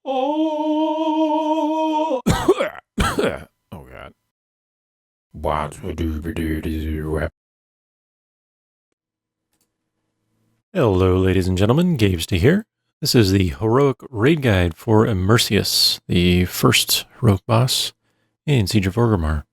Oh, oh God. Hello, ladies and gentlemen. Gavesty here. This is the heroic raid guide for Immerseus, the first heroic boss in Siege of Orgrimmar.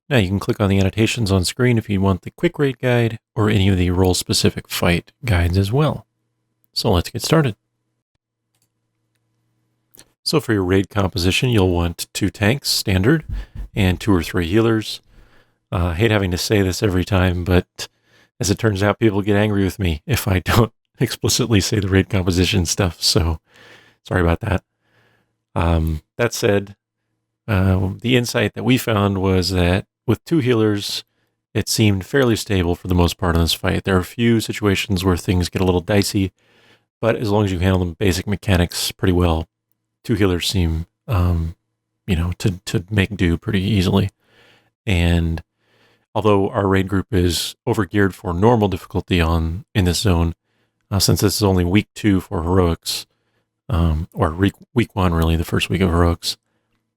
Now you can click on the annotations on screen if you want the quick raid guide or any of the role-specific fight guides as well. So let's get started. So for your raid composition, you'll want 2 tanks, standard, and 2 or 3 healers. I hate having to say this every time, but as it turns out, people get angry with me if I don't explicitly say the raid composition stuff, so sorry about that. That said, the insight that we found was that with 2 healers, it seemed fairly stable for the most part in this fight. There are a few situations where things get a little dicey, but as long as you handle the basic mechanics pretty well, 2 healers seem, to make do pretty easily. And although our raid group is overgeared for normal difficulty in this zone, since this is only week 2 for heroics, or week 1 really, the first week of heroics,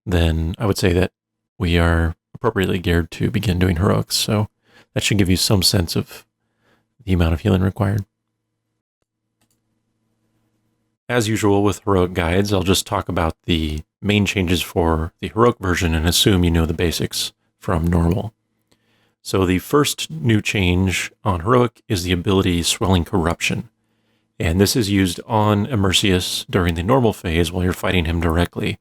then I would say that we are appropriately geared to begin doing heroics. So that should give you some sense of the amount of healing required. As usual with heroic guides, I'll just talk about the main changes for the heroic version and assume you know the basics from normal. So the first new change on heroic is the ability Swirling Corruption. And this is used on Immerseus during the normal phase while you're fighting him directly.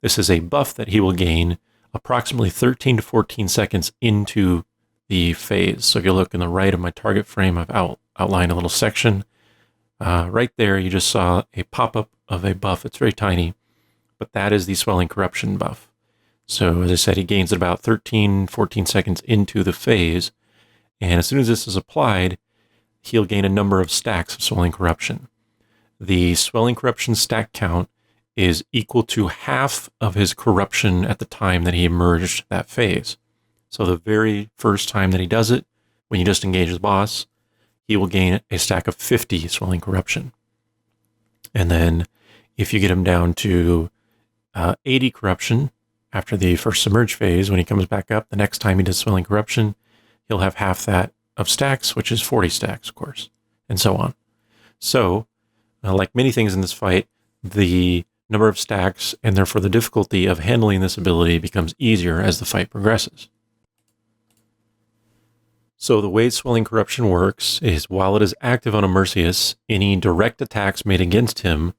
This is a buff that he will gain approximately 13 to 14 seconds into the phase. So if you look in the right of my target frame, I've outlined a little section. Right there, you just saw a pop-up of a buff. It's very tiny, but that is the Swirling Corruption buff. So as I said, he gains it about 13, 14 seconds into the phase. And as soon as this is applied, he'll gain a number of stacks of Swirling Corruption. The Swirling Corruption stack count is equal to half of his corruption at the time that he emerged that phase. So the very first time that he does it, when you just engage the boss, he will gain a stack of 50 Swirling Corruption. And then if you get him down to 80 corruption after the first submerge phase, when he comes back up, the next time he does Swirling Corruption, he'll have half that of stacks, which is 40 stacks, of course, and so on. So, like many things in this fight, the number of stacks and therefore the difficulty of handling this ability becomes easier as the fight progresses. So the way Swirling Corruption works is while it is active on Immerseus, any direct attacks made against him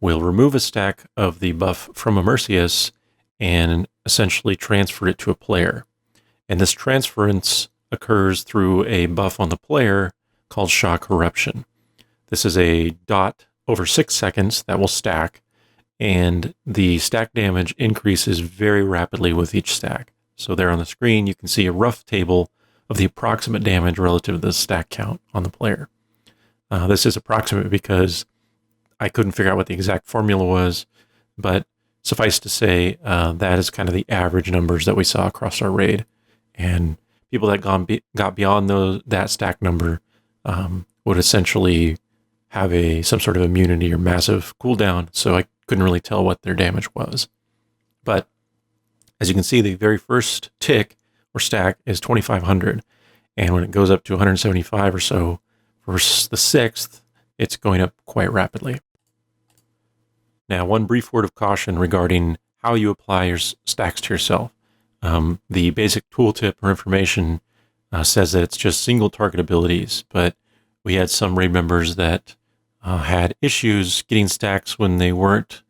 will remove a stack of the buff from Immerseus and essentially transfer it to a player. And this transference occurs through a buff on the player called Sha Corruption. This is a dot over 6 seconds that will stack, and the stack damage increases very rapidly with each stack. So there on the screen, you can see a rough table of the approximate damage relative to the stack count on the player. This is approximate because I couldn't figure out what the exact formula was, but suffice to say, that is kind of the average numbers that we saw across our raid. And people that got beyond that stack number would essentially have some sort of immunity or massive cooldown, so I couldn't really tell what their damage was. But as you can see, the very first tick or stack is 2,500, and when it goes up to 175 or so for the 6th, it's going up quite rapidly. Now, one brief word of caution regarding how you apply your stacks to yourself. The basic tooltip or information says that it's just single target abilities, but we had some raid members that had issues getting stacks when they weren't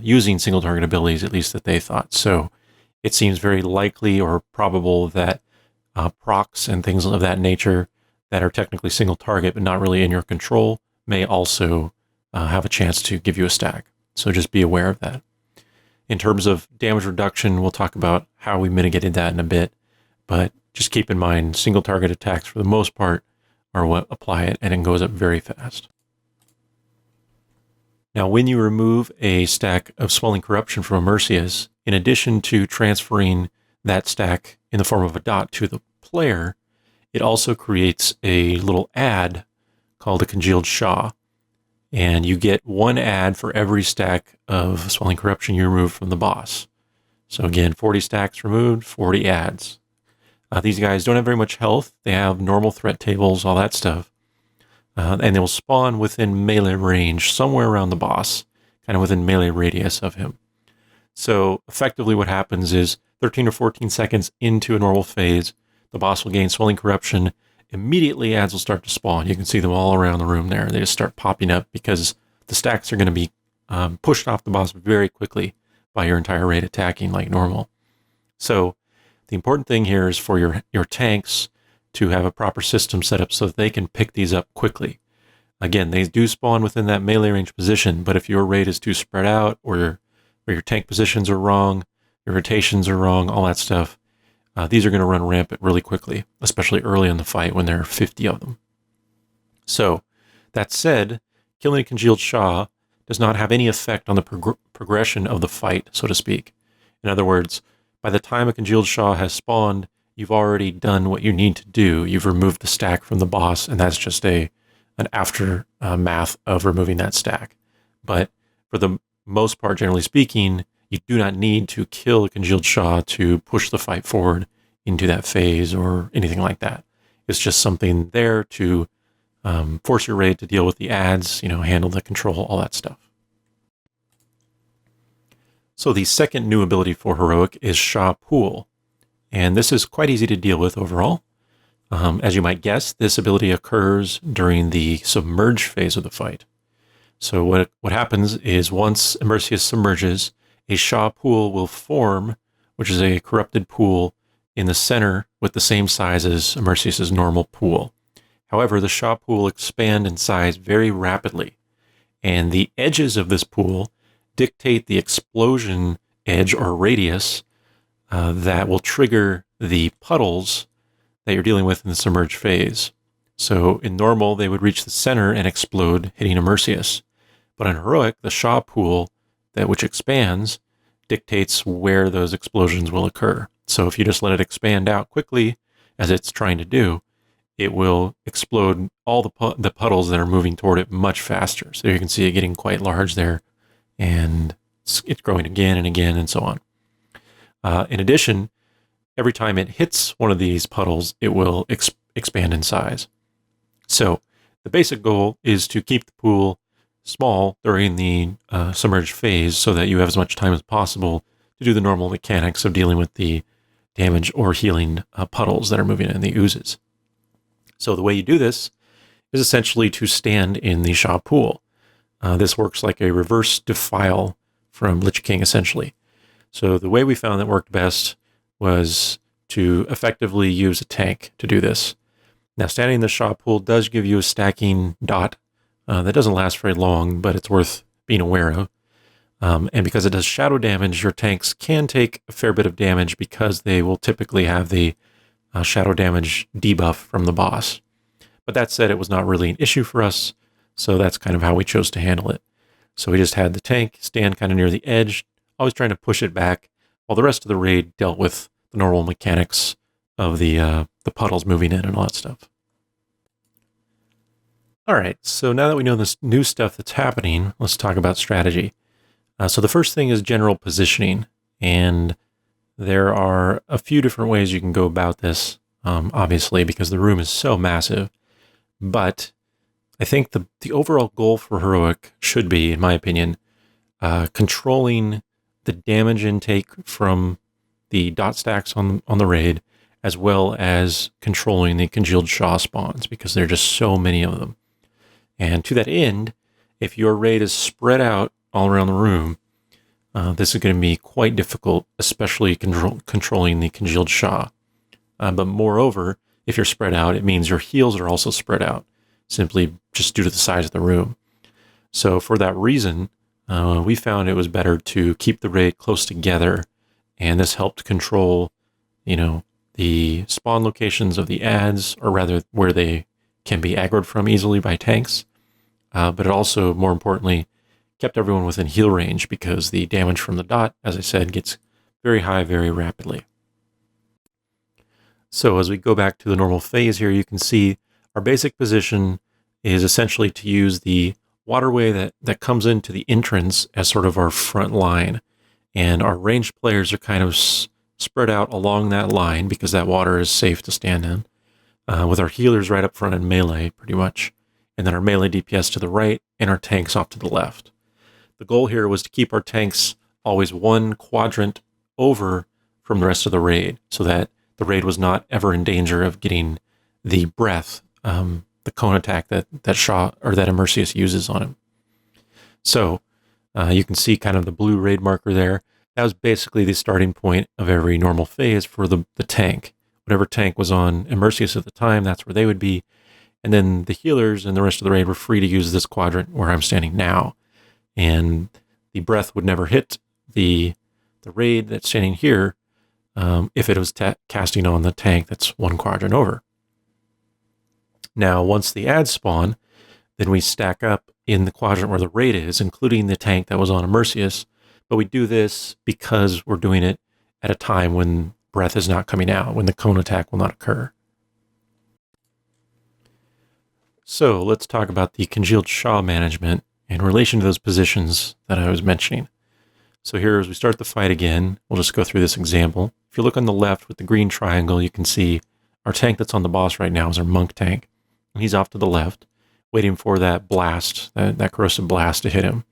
using single target abilities, at least that they thought. So it seems very likely or probable that procs and things of that nature that are technically single target but not really in your control may also have a chance to give you a stack. So just be aware of that. In terms of damage reduction, we'll talk about how we mitigated that in a bit, but just keep in mind single target attacks for the most part are what apply it, and it goes up very fast. Now, when you remove a stack of Swirling Corruption from Immerseus, in addition to transferring that stack in the form of a dot to the player, it also creates a little ad called the Congealed Sha. and you get 1 ad for every stack of Swirling Corruption you remove from the boss. So again, 40 stacks removed, 40 ads. These guys don't have very much health. They have normal threat tables, all that stuff. And they will spawn within melee range, somewhere around the boss, kind of within melee radius of him. So effectively what happens is 13 or 14 seconds into a normal phase, the boss will gain Swirling Corruption. Immediately ads will start to spawn. You can see them all around the room there. They just start popping up because the stacks are going to be pushed off the boss very quickly by your entire raid attacking like normal. So the important thing here is for your tanks to have a proper system set up so that they can pick these up quickly. Again, they do spawn within that melee range position, but if your raid is too spread out or your tank positions are wrong, your rotations are wrong, all that stuff, these are going to run rampant really quickly, especially early in the fight when there are 50 of them. So, that said, killing a Congealed Sha does not have any effect on the progression of the fight, so to speak. In other words, by the time a Congealed Sha has spawned, you've already done what you need to do. You've removed the stack from the boss, and that's just an aftermath of removing that stack. But for the most part, generally speaking, you do not need to kill a Congealed Sha to push the fight forward into that phase or anything like that. It's just something there to force your raid to deal with the ads, handle the control, all that stuff. So the second new ability for Heroic is Sha Pool. And this is quite easy to deal with overall. As you might guess, this ability occurs during the submerge phase of the fight. So what happens is once Immerseus submerges, a Sha Pool will form, which is a corrupted pool in the center with the same size as Immerseus' normal pool. However, the Sha Pool expand in size very rapidly, and the edges of this pool dictate the explosion edge or radius that will trigger the puddles that you're dealing with in the submerge phase. So in normal, they would reach the center and explode, hitting Immerseus. But in Heroic, the Sha Pool, which expands, dictates where those explosions will occur. So if you just let it expand out quickly, as it's trying to do, it will explode all the puddles that are moving toward it much faster. So you can see it getting quite large there, and it's growing again and again and so on. In addition, every time it hits one of these puddles, it will expand in size. So the basic goal is to keep the pool small during the submerged phase so that you have as much time as possible to do the normal mechanics of dealing with the damage or healing puddles that are moving in the oozes. So the way you do this is essentially to stand in the Sha Pool. This works like a reverse defile from Lich King, essentially. So the way we found that worked best was to effectively use a tank to do this. Now, standing in the Sha Pool does give you a stacking dot that doesn't last very long, but it's worth being aware of. And because it does shadow damage, your tanks can take a fair bit of damage because they will typically have the shadow damage debuff from the boss. But that said, it was not really an issue for us, so that's kind of how we chose to handle it. So we just had the tank stand kind of near the edge, always trying to push it back, while the rest of the raid dealt with the normal mechanics of the puddles moving in and all that stuff. All right, so now that we know this new stuff that's happening, let's talk about strategy. So the first thing is general positioning, and there are a few different ways you can go about this, obviously, because the room is so massive. But I think the overall goal for Heroic should be, in my opinion, controlling the damage intake from the dot stacks on the raid, as well as controlling the Congealed Sha spawns, because there are just so many of them. And to that end, if your raid is spread out all around the room, this is going to be quite difficult, especially controlling the Congealed Sha. But moreover, if you're spread out, it means your heals are also spread out, simply just due to the size of the room. So for that reason, we found it was better to keep the raid close together, and this helped control, the spawn locations of the ads, or rather where they can be aggroed from easily by tanks. But it also, more importantly, kept everyone within heal range because the damage from the dot, as I said, gets very high very rapidly. So as we go back to the normal phase here, you can see our basic position is essentially to use the waterway that comes into the entrance as sort of our front line. And our ranged players are kind of spread out along that line because that water is safe to stand in, with our healers right up front in melee, pretty much. And then our melee DPS to the right and our tanks off to the left. The goal here was to keep our tanks always one quadrant over from the rest of the raid, so that the raid was not ever in danger of getting the breath, the cone attack that Sha or that Immerseus uses on him. So you can see kind of the blue raid marker there. That was basically the starting point of every normal phase for the tank. Whatever tank was on Immerseus at the time, that's where they would be. And then the healers and the rest of the raid were free to use this quadrant where I'm standing now. And the breath would never hit the raid that's standing here if it was casting on the tank that's one quadrant over. Now, once the ads spawn, then we stack up in the quadrant where the raid is, including the tank that was on Immerseus. But we do this because we're doing it at a time when breath is not coming out, when the cone attack will not occur. So let's talk about the Congealed Sha management in relation to those positions that I was mentioning. So here, as we start the fight again, we'll just go through this example. If you look on the left with the green triangle, you can see our tank that's on the boss right now is our monk tank. And he's off to the left, waiting for that blast, that corrosive blast to hit him.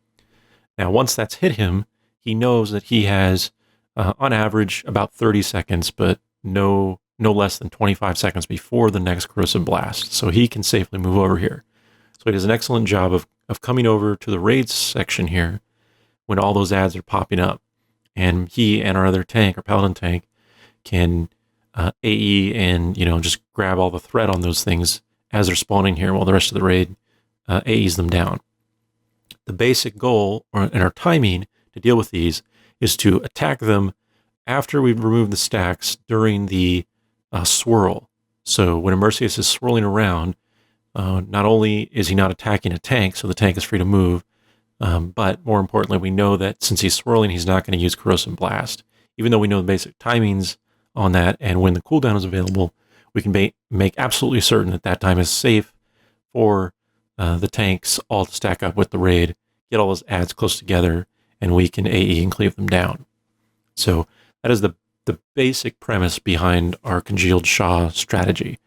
Now, once that's hit him, he knows that he has, on average, about 30 seconds, but no less than 25 seconds before the next corrosive blast. So he can safely move over here. So he does an excellent job of coming over to the raids section here when all those ads are popping up. And he and our other tank, our paladin tank, can AE and, just grab all the threat on those things as they're spawning here while the rest of the raid AEs them down. The basic goal and our timing to deal with these is to attack them after we've removed the stacks during the swirl. So when Immerseus is swirling around, not only is he not attacking a tank, so the tank is free to move, but more importantly, we know that since he's swirling, he's not going to use Corrosive Blast. Even though we know the basic timings on that and when the cooldown is available, we can make absolutely certain that time is safe for the tanks all to stack up with the raid, get all those ads close together, and we can AE and cleave them down. So that is the basic premise behind our Congealed Sha strategy.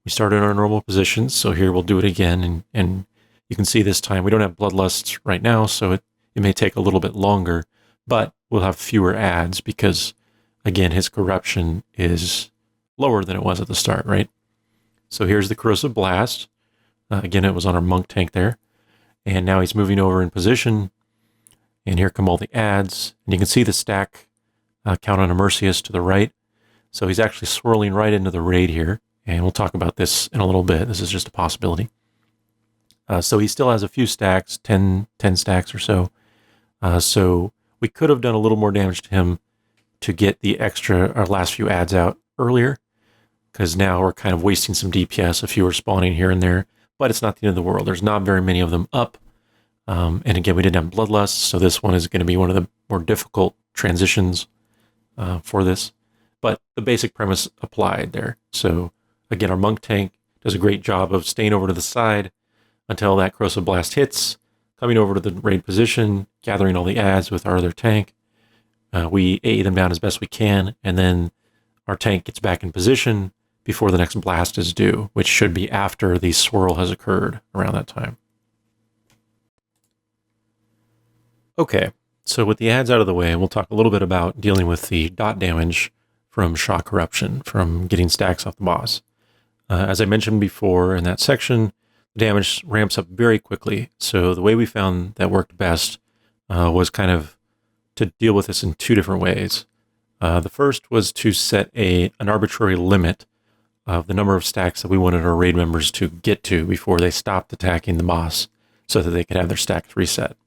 We started in our normal positions, so here we'll do it again, and you can see this time we don't have Bloodlust right now, so it may take a little bit longer, but we'll have fewer ads because, again, his corruption is lower than it was at the start, right? So here's the Corrosive Blast. Again, it was on our monk tank there, and now he's moving over in position, and here come all the ads, and you can see the stack count on Immerseus to the right. So he's actually swirling right into the raid here, and we'll talk about this in a little bit. This is just a possibility. So he still has a few stacks, 10 stacks or so. So we could have done a little more damage to him to get our last few ads out earlier, because now we're kind of wasting some DPS, a few are spawning here and there, but it's not the end of the world. There's not very many of them up. And again, we didn't have Bloodlust, so this one is going to be one of the more difficult transitions for this. But the basic premise applied there. So again, our monk tank does a great job of staying over to the side until that Corrosive Blast hits, coming over to the raid position, gathering all the ads with our other tank. We AE them down as best we can, and then our tank gets back in position before the next blast is due, which should be after the swirl has occurred around that time. Okay, so with the ads out of the way, we'll talk a little bit about dealing with the dot damage from Sha Corruption, from getting stacks off the boss. As I mentioned before in that section, the damage ramps up very quickly. So the way we found that worked best was kind of to deal with this in two different ways. The first was to set an arbitrary limit of the number of stacks that we wanted our raid members to get to before they stopped attacking the boss so that they could have their stacks reset.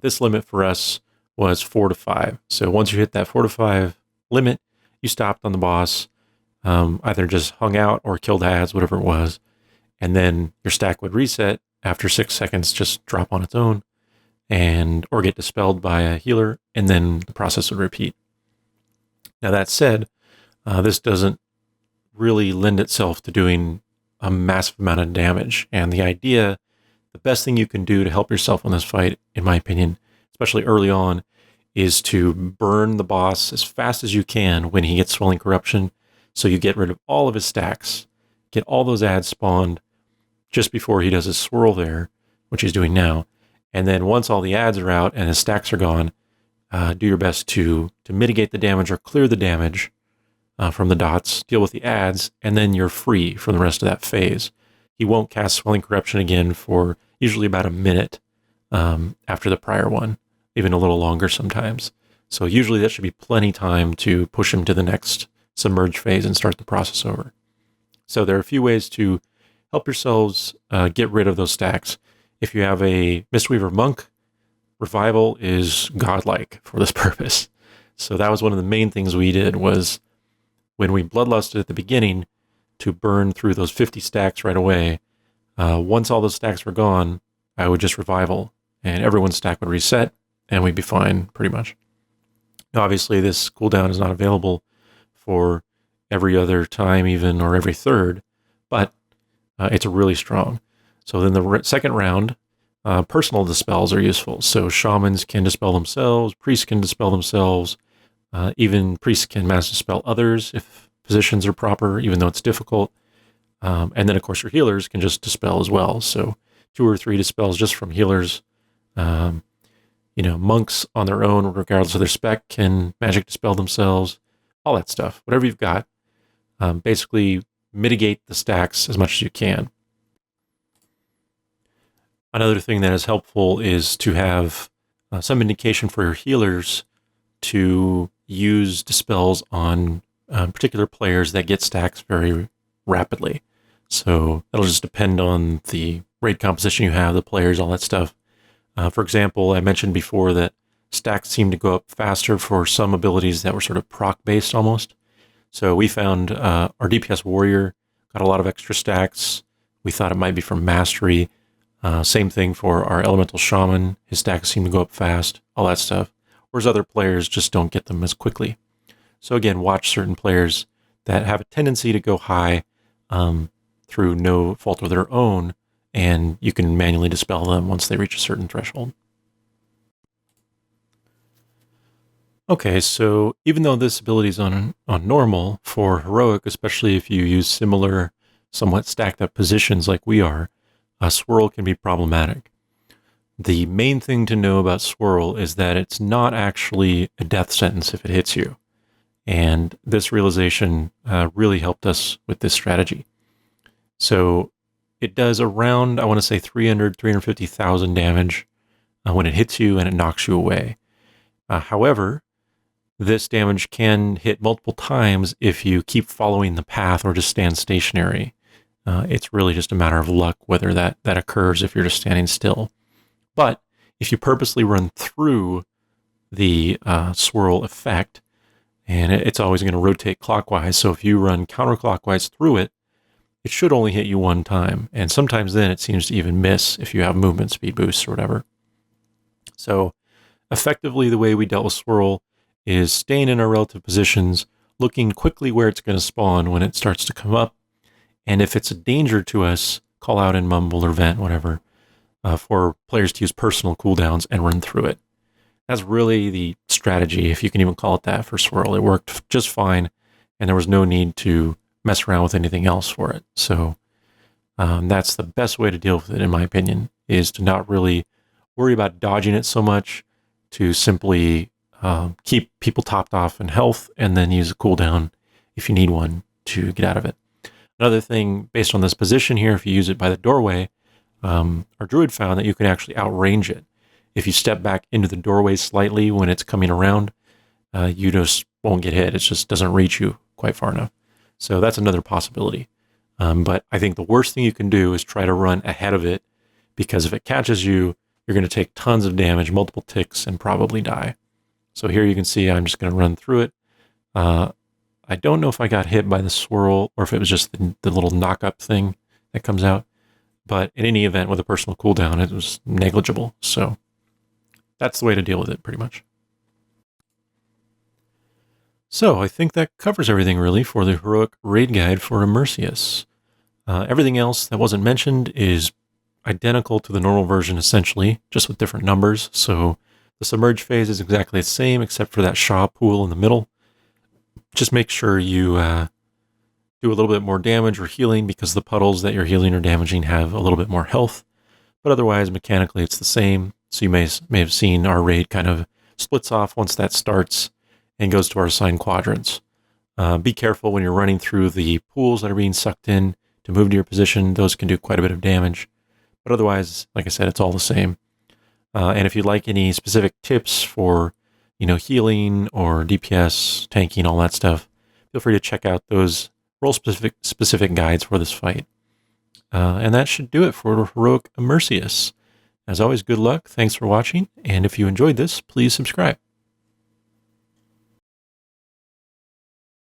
This limit for us was 4 to 5. So once you hit that 4 to 5 limit, you stopped on the boss, either just hung out or killed ads, whatever it was, and then your stack would reset after 6 seconds, just drop on its own, or get dispelled by a healer, and then the process would repeat. Now that said, this doesn't really lend itself to doing a massive amount of damage, and the the best thing you can do to help yourself in this fight, in my opinion, especially early on, is to burn the boss as fast as you can when he gets Swirling Corruption, so you get rid of all of his stacks, get all those ads spawned just before he does his swirl there, which he's doing now. And then once all the ads are out and his stacks are gone, do your best to mitigate the damage or clear the damage from the dots, deal with the ads, and then you're free for the rest of that phase. He won't cast Swirling Corruption again for usually about a minute after the prior one, even a little longer sometimes. So usually that should be plenty time to push him to the next submerge phase and start the process over. So there are a few ways to help yourselves get rid of those stacks. If you have a Mistweaver Monk, Revival is godlike for this purpose. So that was one of the main things we did, was when we bloodlusted at the beginning to burn through those 50 stacks right away. Once all those stacks were gone, I would just Revival, and everyone's stack would reset, and we'd be fine, pretty much. Now, obviously, this cooldown is not available for every other time even, or every third, but it's really strong. So then the second round, personal dispels are useful. So shamans can dispel themselves, priests can dispel themselves, even priests can mass dispel others if positions are proper, even though it's difficult. And then, of course, your healers can just dispel as well. So 2 or 3 dispels just from healers. Monks on their own, regardless of their spec, can magic dispel themselves, all that stuff. Whatever you've got, basically mitigate the stacks as much as you can. Another thing that is helpful is to have some indication for your healers to use dispels on particular players that get stacks very rapidly. So that'll just depend on the raid composition you have, the players, all that stuff. For example, I mentioned before that stacks seem to go up faster for some abilities that were sort of proc-based almost. So we found our DPS warrior got a lot of extra stacks. We thought it might be from mastery. Same thing for our elemental shaman. His stacks seem to go up fast, all that stuff. Whereas other players just don't get them as quickly. So again, watch certain players that have a tendency to go high through no fault of their own, and you can manually dispel them once they reach a certain threshold. Okay, so even though this ability is on normal, for heroic, especially if you use similar, somewhat stacked up positions like we are, Swirl can be problematic. The main thing to know about Swirl is that it's not actually a death sentence if it hits you. And this realization really helped us with this strategy. So it does around, I want to say 350,000 damage when it hits you and it knocks you away. However, this damage can hit multiple times if you keep following the path or just stand stationary. It's really just a matter of luck whether that occurs if you're just standing still. But if you purposely run through the swirl effect, and it's always going to rotate clockwise, so if you run counterclockwise through it, it should only hit you one time. And sometimes then it seems to even miss if you have movement speed boosts or whatever. So effectively, the way we dealt with Swirl is staying in our relative positions, looking quickly where it's going to spawn when it starts to come up. And if it's a danger to us, call out and mumble or vent, whatever, for players to use personal cooldowns and run through it. That's really the strategy, if you can even call it that, for Swirl. It worked just fine, and there was no need to mess around with anything else for it. So that's the best way to deal with it, in my opinion, is to not really worry about dodging it so much, to simply keep people topped off in health and then use a cooldown if you need one to get out of it. Another thing, based on this position here, if you use it by the doorway, our druid found that you can actually outrange it. If you step back into the doorway slightly when it's coming around, you just won't get hit. It just doesn't reach you quite far enough. So that's another possibility. But I think the worst thing you can do is try to run ahead of it, because if it catches you, you're going to take tons of damage, multiple ticks, and probably die. So here you can see I'm just going to run through it. I don't know if I got hit by the swirl or if it was just the little knock-up thing that comes out. But in any event, with a personal cooldown, it was negligible. So that's the way to deal with it, pretty much. So I think that covers everything, really, for the heroic raid guide for Immerseus. Everything else that wasn't mentioned is, identical to the normal version, essentially, just with different numbers. So the submerge phase is exactly the same, except for that Sha Pool in the middle. Just make sure you do a little bit more damage or healing, because the puddles that you're healing or damaging have a little bit more health. But otherwise, mechanically, it's the same. So you may have seen our raid kind of splits off once that starts and goes to our assigned quadrants. Be careful when you're running through the pools that are being sucked in to move to your position. Those can do quite a bit of damage. But otherwise, like I said, it's all the same. And if you'd like any specific tips for, healing or DPS, tanking, all that stuff, feel free to check out those role-specific guides for this fight. And that should do it for Heroic Immerseus. As always, good luck, thanks for watching, and if you enjoyed this, please subscribe.